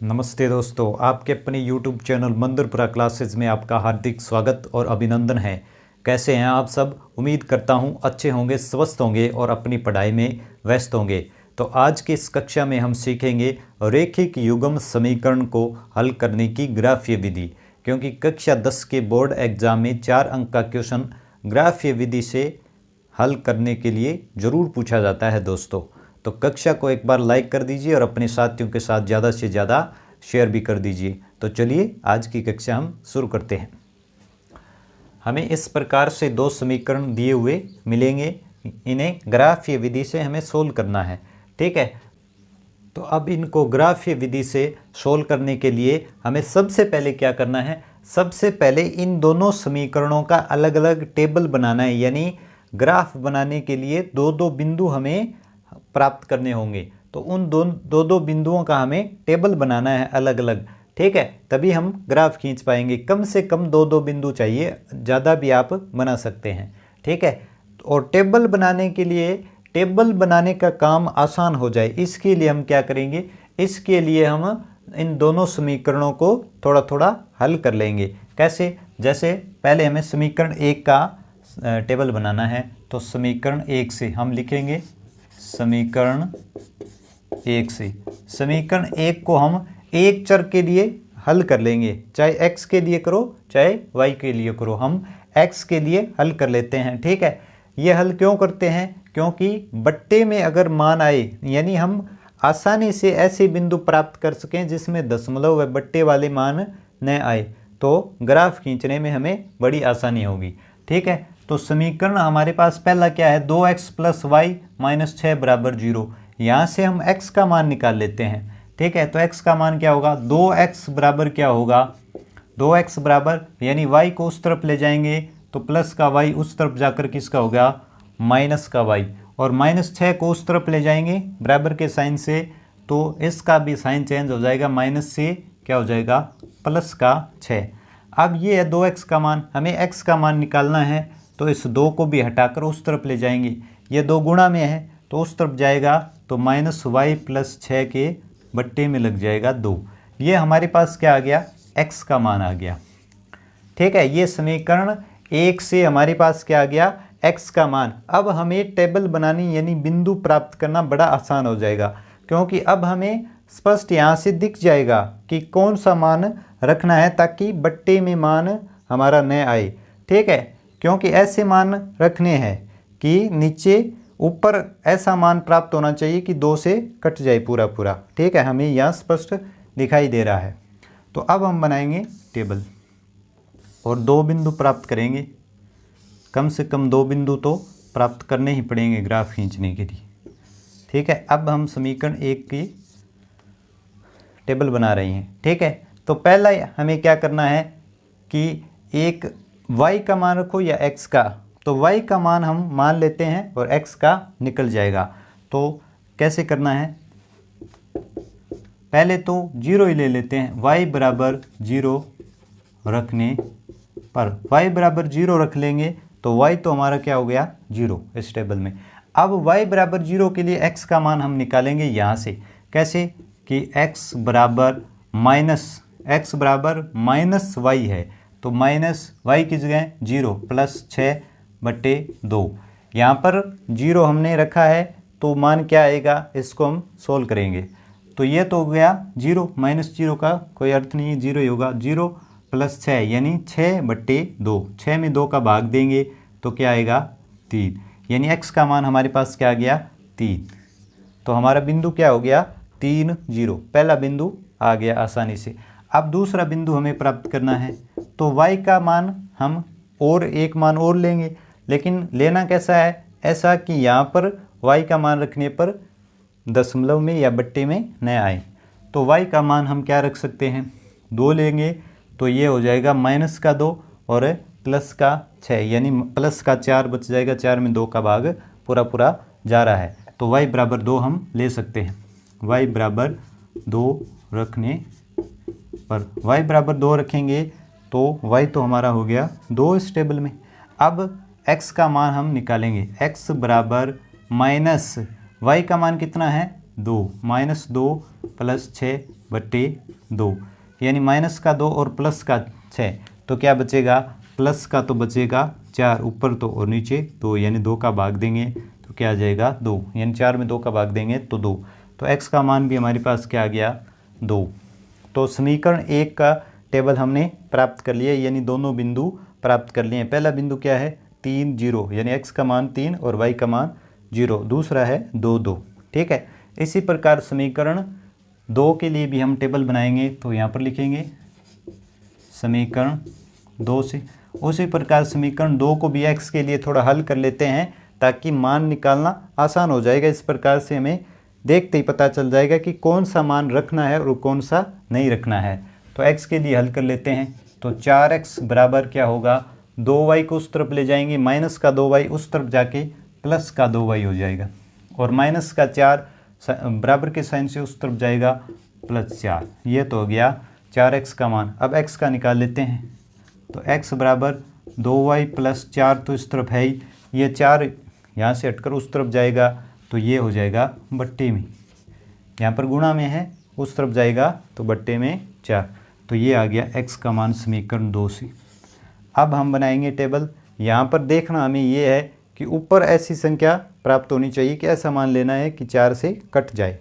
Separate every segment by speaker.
Speaker 1: नमस्ते दोस्तों, आपके अपने YouTube चैनल मंदिरपुरा क्लासेस में आपका हार्दिक स्वागत और अभिनंदन है। कैसे हैं आप सब? उम्मीद करता हूं अच्छे होंगे, स्वस्थ होंगे और अपनी पढ़ाई में व्यस्त होंगे। तो आज की इस कक्षा में हम सीखेंगे रैखिक युग्म समीकरण को हल करने की ग्राफीय विधि, क्योंकि कक्षा 10 के बोर्ड एग्जाम में 4 अंक का क्वेश्चन ग्राफीय विधि से हल करने के लिए ज़रूर पूछा जाता है दोस्तों। तो कक्षा को एक बार लाइक कर दीजिए और अपने साथियों के साथ ज़्यादा से ज़्यादा शेयर भी कर दीजिए। तो चलिए आज की कक्षा हम शुरू करते हैं। हमें इस प्रकार से दो समीकरण दिए हुए मिलेंगे, इन्हें ग्राफीय विधि से हमें सोल्व करना है। ठीक है, तो अब इनको ग्राफीय विधि से सोल्व करने के लिए हमें सबसे पहले क्या करना है? सबसे पहले इन दोनों समीकरणों का अलग अलग टेबल बनाना है, यानी ग्राफ बनाने के लिए दो दो बिंदु हमें प्राप्त करने होंगे। तो उन दो दो बिंदुओं का हमें टेबल बनाना है अलग अलग। ठीक है, तभी हम ग्राफ खींच पाएंगे। कम से कम दो दो बिंदु चाहिए, ज़्यादा भी आप बना सकते हैं। ठीक है, और टेबल बनाने के लिए, टेबल बनाने का काम आसान हो जाए, इसके लिए हम क्या करेंगे? इसके लिए हम इन दोनों समीकरणों को थोड़ा थोड़ा हल कर लेंगे। कैसे? जैसे पहले हमें समीकरण 1 का टेबल बनाना है। तो समीकरण 1 से हम लिखेंगे समीकरण 1 से। समीकरण 1 को हम एक चर के लिए हल कर लेंगे, चाहे x के लिए करो चाहे y के लिए करो। हम x के लिए हल कर लेते हैं। ठीक है, ये हल क्यों करते हैं? क्योंकि बट्टे में अगर मान आए, यानी हम आसानी से ऐसे बिंदु प्राप्त कर सकें जिसमें दशमलव व बट्टे वाले मान न आए, तो ग्राफ खींचने में हमें बड़ी आसानी होगी। ठीक है, तो समीकरण हमारे पास पहला क्या है? 2x + y - 6 = 0। यहाँ से हम x का मान निकाल लेते हैं। ठीक है, तो x का मान क्या होगा? 2x बराबर क्या होगा? 2x बराबर, यानी y को उस तरफ ले जाएंगे तो प्लस का y उस तरफ जाकर किसका होगा? माइनस का y। और -6 को उस तरफ ले जाएंगे बराबर के साइन से, तो इसका भी साइन चेंज हो जाएगा, माइनस से क्या हो जाएगा? प्लस का 6। अब ये है 2x का मान, हमें x का मान निकालना है। तो इस 2 को भी हटाकर उस तरफ ले जाएंगे, ये 2 गुणा में है तो उस तरफ जाएगा, तो -y + 6 के बट्टे में लग जाएगा 2। ये हमारे पास क्या आ गया? x का मान आ गया। ठीक है, ये समीकरण 1 से हमारे पास क्या आ गया? x का मान। अब हमें टेबल बनानी, यानी बिंदु प्राप्त करना बड़ा आसान हो जाएगा, क्योंकि अब हमें स्पष्ट यहाँ से दिख जाएगा कि कौन सा मान रखना है ताकि बट्टे में मान हमारा न आए। ठीक है, क्योंकि ऐसे मान रखने हैं कि नीचे ऊपर ऐसा मान प्राप्त होना चाहिए कि 2 से कट जाए पूरा पूरा। ठीक है, हमें यहाँ स्पष्ट दिखाई दे रहा है। तो अब हम बनाएंगे टेबल और 2 बिंदु प्राप्त करेंगे। कम से कम 2 बिंदु तो प्राप्त करने ही पड़ेंगे ग्राफ खींचने के लिए। ठीक है, अब हम समीकरण 1 की टेबल बना रहे हैं। ठीक है, तो पहला हमें क्या करना है कि एक y का मान रखो या x का। तो y का मान हम मान लेते हैं और x का निकल जाएगा। तो कैसे करना है? पहले तो 0 ही ले लेते हैं। y बराबर 0 रखने पर, y बराबर 0 रख लेंगे तो y तो हमारा क्या हो गया? 0 इस टेबल में। अब y बराबर 0 के लिए x का मान हम निकालेंगे यहाँ से। कैसे? कि x बराबर -y है, तो -y की जगह 0 + 6/2। यहाँ पर 0 हमने रखा है तो मान क्या आएगा? इसको हम सोल्व करेंगे तो ये तो हो गया 0, -0 का कोई अर्थ नहीं है, 0 ही होगा। 0 + 6 यानी 6/2। 6 में 2 का भाग देंगे तो क्या आएगा? 3, यानी x का मान हमारे पास क्या आ गया? 3। तो हमारा बिंदु क्या हो गया? 3, 0। पहला बिंदु आ गया आसानी से। अब दूसरा बिंदु हमें प्राप्त करना है, तो y का मान हम और एक मान और लेंगे, लेकिन लेना कैसा है? ऐसा कि यहाँ पर y का मान रखने पर दशमलव में या बट्टे में न आए। तो y का मान हम क्या रख सकते हैं? 2 लेंगे, तो ये हो जाएगा -2 और +6, यानी +4 बच जाएगा। 4 में 2 का भाग पूरा पूरा जा रहा है, तो y बराबर 2 हम ले सकते हैं। y बराबर 2 रखने पर, y बराबर 2 रखेंगे तो y तो हमारा हो गया 2 इस टेबल में। अब x का मान हम निकालेंगे। x बराबर y का मान कितना है? 2, -2 + 6 2, यानी माइनस का 2 और प्लस का 6, तो क्या बचेगा, प्लस का तो बचेगा 4, ऊपर तो और नीचे 2, यानी 2 का भाग देंगे तो क्या आ जाएगा 2, यानी 4 में 2 का भाग देंगे तो 2। तो x का मान भी हमारे पास क्या आ गया 2। तो समीकरण 1 का टेबल हमने प्राप्त कर लिया, यानी दोनों बिंदु प्राप्त कर लिए हैं। पहला बिंदु क्या है 3 0, यानी x का मान 3 और y का मान 0। दूसरा है 2 2, ठीक है। इसी प्रकार समीकरण 2 के लिए भी हम टेबल बनाएंगे, तो यहाँ पर लिखेंगे समीकरण 2 से। उसी प्रकार समीकरण 2 को भी x के लिए थोड़ा हल कर लेते हैं ताकि मान निकालना आसान हो जाएगा। इस प्रकार से हमें देखते ही पता चल जाएगा कि कौन सा मान रखना है और कौन सा नहीं रखना है। तो x के लिए हल कर लेते हैं। तो 4x बराबर क्या होगा, 2y को उस तरफ ले जाएंगे, माइनस का 2y उस तरफ जाके प्लस का 2y हो जाएगा, और माइनस का 4 बराबर के साइन से उस तरफ जाएगा +4। ये तो हो गया 4x का मान। अब x का निकाल लेते हैं। तो x बराबर 2y + 4 तो इस तरफ है ही, ये 4 यहाँ से हटकर उस तरफ जाएगा तो ये हो जाएगा बट्टे में, यहाँ पर गुणा में है उस तरफ जाएगा तो बट्टे में 4। तो ये आ गया x का मान समीकरण 2 से। अब हम बनाएंगे टेबल। यहाँ पर देखना हमें ये है कि ऊपर ऐसी संख्या प्राप्त होनी चाहिए कि ऐसा मान लेना है कि 4 से कट जाए,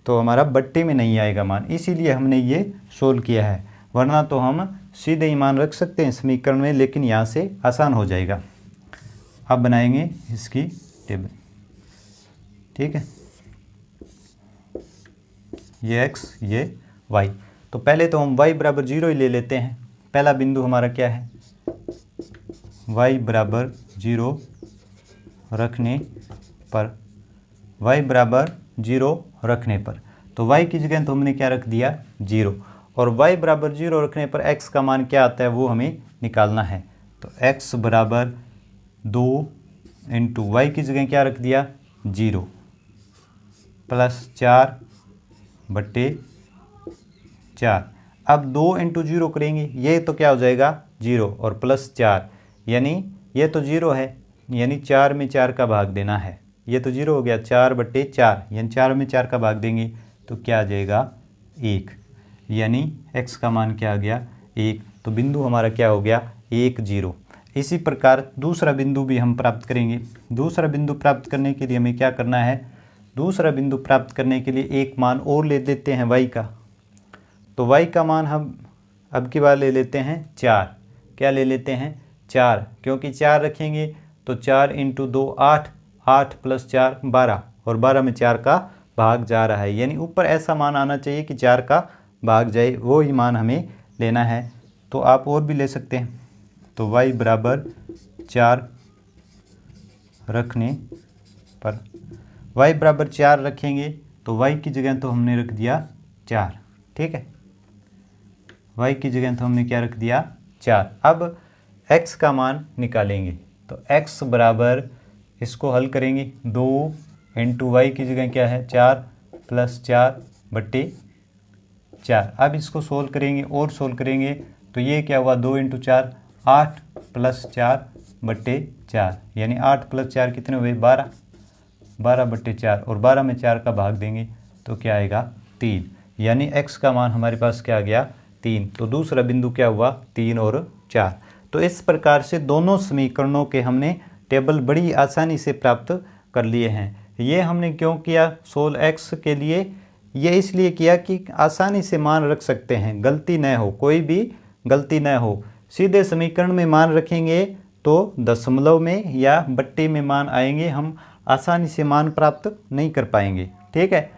Speaker 1: तो हमारा बट्टे में नहीं आएगा मान, इसीलिए हमने ये सोल्व किया है। वरना तो हम सीधे ही मान रख सकते हैं समीकरण में, लेकिन यहाँ से आसान हो जाएगा। अब बनाएंगे इसकी टेबल, ठीक है। ये x ये y। तो पहले तो हम y बराबर 0 ही ले लेते हैं। पहला बिंदु हमारा क्या है, y बराबर 0 रखने पर, y बराबर 0 रखने पर, तो y की जगह तो हमने क्या रख दिया 0, और y बराबर 0 रखने पर x का मान क्या आता है वो हमें निकालना है। तो x बराबर 2 इंटू y की जगह क्या रख दिया 0 +4 बट्टे 4। अब 2 इंटू 0 करेंगे, ये तो क्या हो जाएगा 0 और +4, यानी ये तो 0 है, यानी 4 में 4 का भाग देना है। ये तो 0 हो गया, 4 बट्टे 4, यानी 4 में 4 का भाग देंगे तो क्या आ जाएगा 1, यानी x का मान क्या आ गया 1। तो बिंदु हमारा क्या हो गया 1 0। इसी प्रकार दूसरा बिंदु भी हम प्राप्त करेंगे। दूसरा बिंदु प्राप्त करने के लिए हमें क्या करना है, दूसरा बिंदु प्राप्त करने के लिए एक मान और ले लेते हैं y का। तो y का मान हम अब की बार ले लेते हैं 4। क्या ले लेते हैं 4, क्योंकि 4 रखेंगे तो 4 इंटू 2 8, 8 + 4 12, और 12 में 4 का भाग जा रहा है, यानी ऊपर ऐसा मान आना चाहिए कि 4 का भाग जाए, वो ही मान हमें लेना है। तो आप और भी ले सकते हैं। तो y बराबर 4 रखने पर, y बराबर 4 रखेंगे तो y की जगह तो हमने रख दिया 4, ठीक है। y की जगह तो हमने क्या रख दिया 4। अब x का मान निकालेंगे। तो x बराबर, इसको हल करेंगे, 2 इंटू y की जगह क्या है 4 + 4 बट्टे 4। अब इसको सोल्व करेंगे और सोल्व करेंगे तो ये क्या हुआ 2 इंटू 4 8 + 4 बट्टे 4, यानी 8 + 4 कितने हुए 12, 12 बट्टे 4, और 12 में 4 का भाग देंगे तो क्या आएगा 3, यानी x का मान हमारे पास क्या आ गया 3। तो दूसरा बिंदु क्या हुआ 3 और 4। तो इस प्रकार से दोनों समीकरणों के हमने टेबल बड़ी आसानी से प्राप्त कर लिए हैं। ये हमने क्यों किया सोल्व x के लिए, ये इसलिए किया कि आसानी से मान रख सकते हैं, गलती न हो, कोई भी गलती न हो। सीधे समीकरण में मान रखेंगे तो दशमलव में या बट्टे में मान आएंगे, हम आसानी से मान प्राप्त नहीं कर पाएंगे, ठीक है।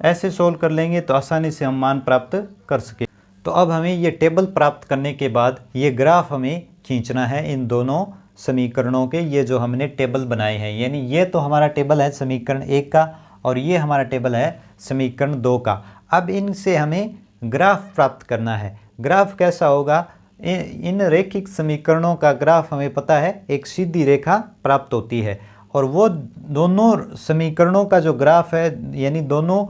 Speaker 1: ऐसे सोल्व कर लेंगे तो आसानी से हम मान प्राप्त कर सकें। तो अब हमें ये टेबल प्राप्त करने के बाद ये ग्राफ हमें खींचना है इन दोनों समीकरणों के, ये जो हमने टेबल बनाए हैं, यानी ये तो हमारा टेबल है समीकरण 1 का और ये हमारा टेबल है समीकरण 2 का। अब इनसे हमें ग्राफ प्राप्त करना है। ग्राफ कैसा होगा, इन रैखिक समीकरणों का ग्राफ हमें पता है एक सीधी रेखा प्राप्त होती है, और वो दोनों समीकरणों का जो ग्राफ है, यानी दोनों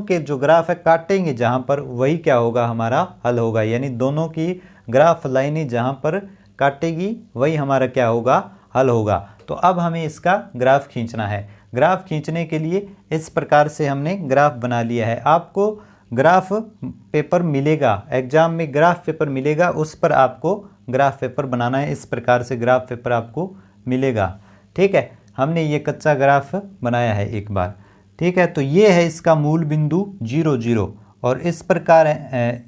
Speaker 1: के जो ग्राफ है काटेंगे जहाँ पर, वही क्या होगा हमारा हल होगा, यानी दोनों की ग्राफ लाइनें जहाँ पर काटेगी वही हमारा क्या होगा हल होगा। तो अब हमें इसका ग्राफ खींचना है। ग्राफ खींचने के लिए इस प्रकार से हमने ग्राफ बना लिया है। आपको ग्राफ पेपर मिलेगा, एग्जाम में ग्राफ पेपर मिलेगा, उस पर आपको ग्राफ पेपर बनाना है। इस प्रकार से ग्राफ पेपर आपको मिलेगा। ठीक है, हमने ये कच्चा ग्राफ बनाया है एक बार। ठीक है, तो ये है इसका मूल बिंदु 0 0 और इस प्रकार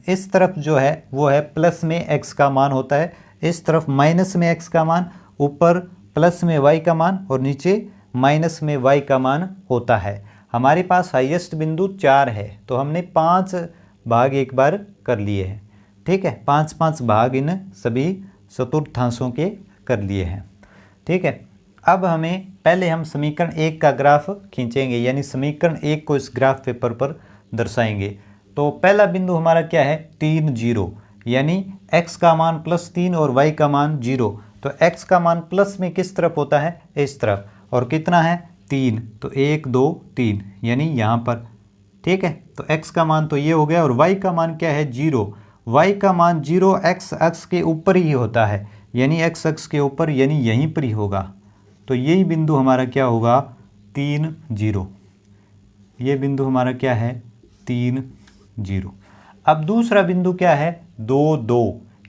Speaker 1: इस तरफ जो है वो है प्लस में x का मान होता है, इस तरफ माइनस में x का मान, ऊपर प्लस में y का मान और नीचे माइनस में y का मान होता है। हमारे पास हाईएस्ट बिंदु 4 है, तो हमने 5 भाग एक बार कर लिए हैं। ठीक है, 5 भाग इन सभी चतुर्थांशों के कर लिए हैं। ठीक है, अब हमें पहले हम समीकरण 1 का ग्राफ खींचेंगे, यानी समीकरण 1 को इस ग्राफ पेपर पर दर्शाएंगे। तो पहला बिंदु हमारा क्या है 3 0, यानी x का मान +3 और y का मान 0। तो x का मान प्लस में किस तरफ होता है, इस तरफ, और कितना है 3, तो 1 2 3 यानी यहाँ पर। ठीक है, तो x का मान तो ये हो गया और y का मान क्या है 0। y का मान 0 x अक्ष के ऊपर ही होता है, यानी x अक्ष के ऊपर, यानी यहीं पर ही होगा। तो यही बिंदु हमारा क्या होगा 3 0, ये बिंदु हमारा क्या है 3 0। अब दूसरा बिंदु क्या है 2 2,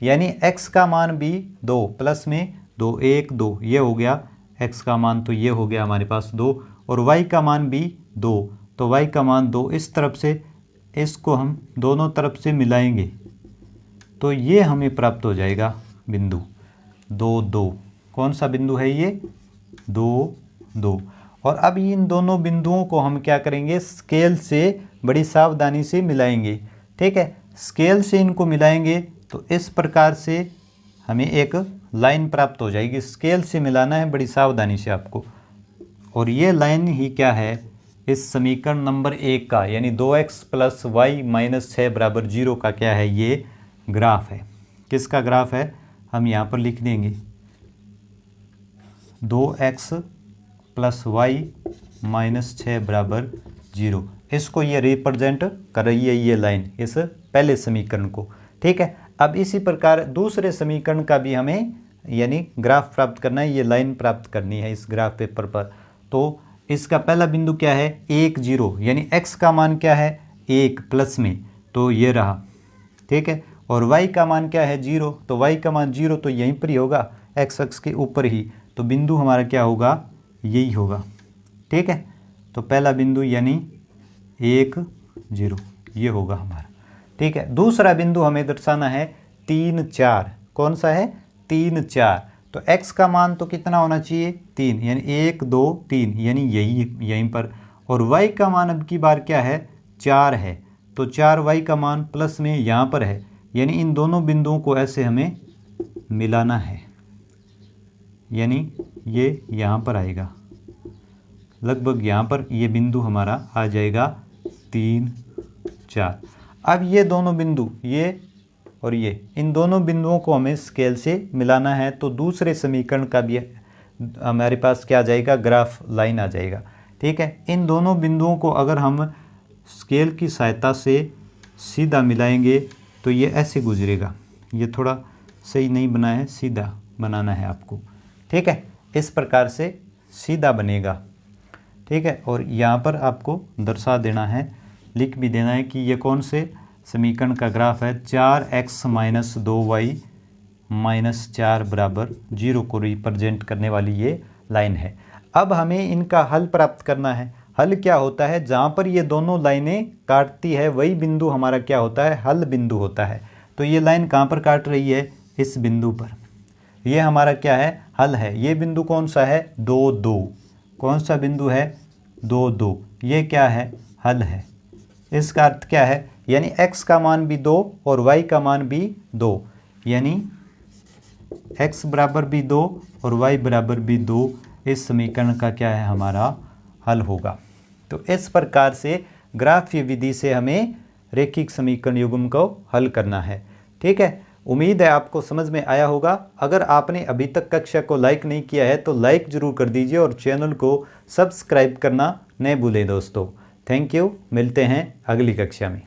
Speaker 1: यानी x का मान भी 2, प्लस में 2 1 2, ये हो गया x का मान, तो ये हो गया हमारे पास 2, और y का मान भी 2, तो y का मान 2। इस तरफ से इसको हम दोनों तरफ से मिलाएंगे तो ये हमें प्राप्त हो जाएगा बिंदु 2 2। कौन सा बिंदु है ये 2 2। और अब इन दोनों बिंदुओं को हम क्या करेंगे स्केल से बड़ी सावधानी से मिलाएंगे। ठीक है, स्केल से इनको मिलाएंगे तो इस प्रकार से हमें एक लाइन प्राप्त हो जाएगी। स्केल से मिलाना है बड़ी सावधानी से आपको, और ये लाइन ही क्या है इस समीकरण नंबर 1 का, यानी 2x + y - 6 = 0 का क्या है ये ग्राफ है। किसका ग्राफ है हम यहाँ पर लिख देंगे 2x + y - 6 = 0। इसको ये रिप्रेजेंट कर रही है ये लाइन इस पहले समीकरण को। ठीक है, अब इसी प्रकार दूसरे समीकरण का भी हमें यानी ग्राफ प्राप्त करना है, ये लाइन प्राप्त करनी है इस ग्राफ पेपर पर। तो इसका पहला बिंदु क्या है 1 0, यानी x का मान क्या है 1 प्लस में, तो ये रहा। ठीक है, और y का मान क्या है 0, तो y का मान 0 तो यहीं पर ही होगा, x अक्ष के ऊपर ही, तो बिंदु हमारा क्या होगा यही होगा। ठीक है, तो पहला बिंदु यानी 1 0 ये होगा हमारा। ठीक है, दूसरा बिंदु हमें दर्शाना है 3 4। कौन सा है 3 4, तो x का मान तो कितना होना चाहिए 3, यानी 1 2 3, यानी यहीं पर, और y का मान अब की बार क्या है 4 है, तो 4 y का मान प्लस में यहाँ पर है, यानी इन दोनों बिंदुओं को ऐसे हमें मिलाना है, यानी ये यहाँ पर आएगा, लगभग यहाँ पर ये बिंदु हमारा आ जाएगा 3 4। अब ये दोनों बिंदु ये और ये, इन दोनों बिंदुओं को हमें स्केल से मिलाना है, तो दूसरे समीकरण का भी हमारे पास क्या आ जाएगा ग्राफ लाइन आ जाएगा। ठीक है, इन दोनों बिंदुओं को अगर हम स्केल की सहायता से सीधा मिलाएंगे तो ये ऐसे गुजरेगा। ये थोड़ा सही नहीं बना है, सीधा बनाना है आपको। ठीक है, इस प्रकार से सीधा बनेगा। ठीक है, और यहाँ पर आपको दर्शा देना है, लिख भी देना है कि ये कौन से समीकरण का ग्राफ है 4x - 2y - 4 = 0 को रिप्रेजेंट करने वाली ये लाइन है। अब हमें इनका हल प्राप्त करना है। हल क्या होता है, जहाँ पर ये दोनों लाइनें काटती है वही बिंदु हमारा क्या होता है हल बिंदु होता है। तो ये लाइन कहाँ पर काट रही है इस बिंदु पर, ये हमारा क्या है हल है। ये बिंदु कौन सा है 2 2, कौन सा बिंदु है 2 2, ये क्या है हल है। इसका अर्थ क्या है, यानी x का मान भी 2 और y का मान भी 2, यानी x बराबर भी 2 और y बराबर भी 2 इस समीकरण का क्या है हमारा हल होगा। तो इस प्रकार से ग्राफीय विधि से हमें रैखिक समीकरण युग्म को हल करना है। ठीक है, उम्मीद है आपको समझ में आया होगा। अगर आपने अभी तक कक्षा को लाइक नहीं किया है तो लाइक ज़रूर कर दीजिए और चैनल को सब्सक्राइब करना न भूलें दोस्तों। थैंक यू, मिलते हैं अगली कक्षा में।